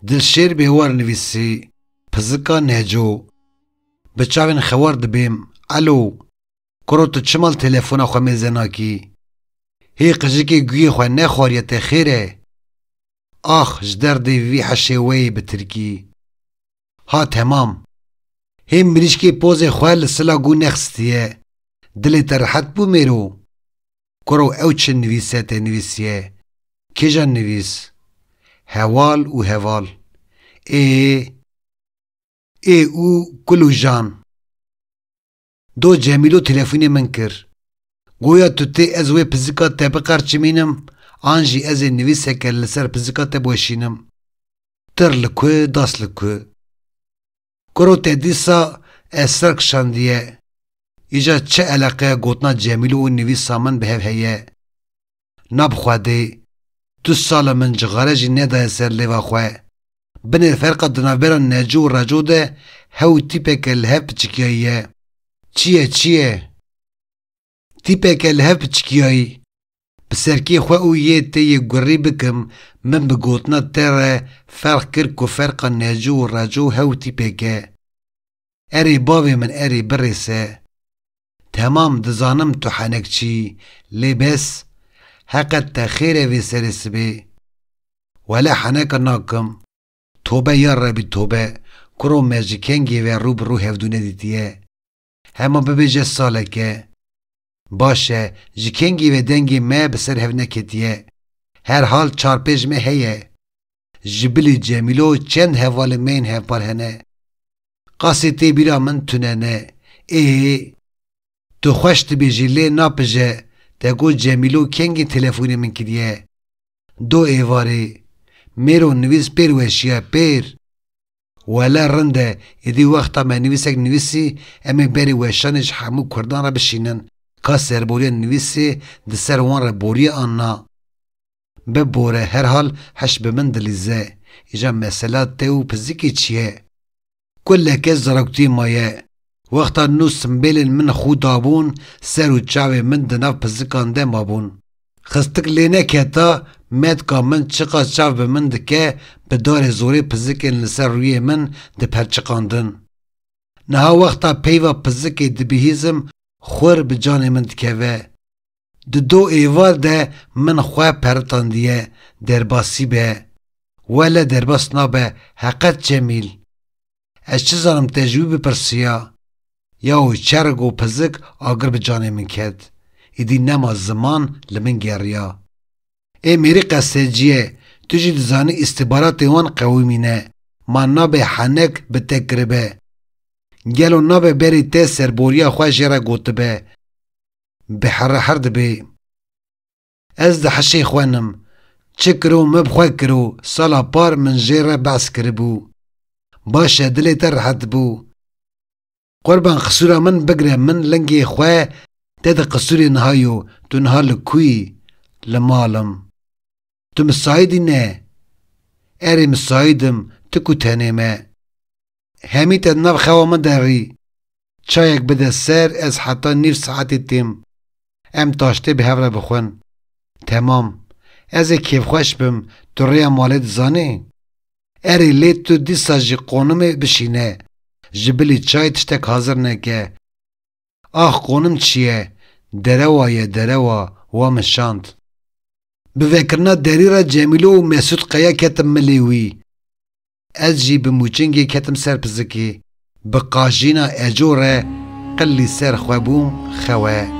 دلشیر بیوار نویسی پزکا نهجو بچاوین خوار دبیم الو کرو تو چمال تلفون خو میزناکی هی قجکی گوی خو نخوریت خیره آخ جدر دی وی حشوی بترکی ها تمام هم مریشکی پوز خواه لسلا گو نخستیه دلی ترحت بو میرو کرو او چه نویسه ته نویسیه کجا نویس هوال و هوال ای او کلو جان دو جمیلو تلفونی من کر گویا تو تی از وی پزیکا ته بقر چمینم آنجی از نویسه که لسر پزیکا ته بوشینم تر لکوه داس لکوه کرو ته دیسا اسرک شاندیه ایجا چه علاقه گوتنا جمیلو و نویسا من به هیه نبخواده دو سال من جغاره جی نده سر لیوا خواه بین فرق دنابران نجو و رجو ده هاو تیپه که لحف بچکیاییه چیه؟ تیپه که لحف بچکیایی بسرکی خواه او یه تیه گری بکم من بگوتنا تره فرق کر که فرق نجو و رجو هاو تیپه که اری باوی من اری برسه تمام دزانم تو حنک چی لی بس حقت تخیره وی سرسبی ولا حنک ناکم توبه یار ربی توبه کرو مجکنگی و رو برو هفدونه دیتیه هما ببیجه ساله که باشه جکنگی و دنگی ما بسر هف نکتیه هر حال چار پیج می هیه جبلی جمیلو چند هوال مین هفپال هنه قاسی تی بیرا من تونه تو خوشت بیجی لی ناپجه تگو جمیلو کنگی تلفونی من کدیه دو ایواری میرو نویس پیر وشیه پیر ولا رنده ایدی وقتا ما نویسک نویسی امی بری وشانش همو کردان را بشینن که سربوری نویسی ده سر وان را بوری آننا ببوره هر حال هش بمن دلیزه ایجا مسئله تیو پزیکی چیه کل که زرکتی مایه وقتا نو سنبیلن من خود آبون سر و چاوی من دناف پزیکان ده مابون خستک لینه که تا مد که من چقا چاو به من دکه به دار زوری پزیکن لسر روی من ده پرچقاندن نها وقتا پیوا پزیکی دبیهیزم خور به جان من دکوه ده دو ایوار ده من خواه پرتان دیه درباسی به ولا درباس نابه حقت جمیل از چه زنم تجویب پرسیا یاو چرگ و پزک آگر به جان من کد ایدی نما زمان لمن گریا ای میری قصه جیه تو جی دزانی استبارات وان قویمینه ما نابه حنک به تکربه گلو نابه بری تی سربوریا خواه جیره گوت به به حرد به از ده حشی خوانم چه کرو مبخواه کرو سالا پار من جیره بس کربو باشه دلی تر حد بو قربان قصورا من بگره من لنگی خواه تد قصوری نهایو تو نها لکوی لمالم تو مساعدی نه اری مساعدم تکو تنیمه همی تد نو خواه من داری چایک بده سر از حتی نیف ساعتی تیم ام تاشته به هفره بخون تمام از کیف خوش بم تو ریا مالت زانه اری لیت تو دیسا جی قونم بشینه جبلی چای تشتک حاضر نکه آخ قونم چیه دروا و مشاند بفکرنا دری را جمیلو و مسعود قیا کتم ملیوی از جی بموچنگی کتم سر پزکی بقاجینا اجوره قلی سر خوابوم خواه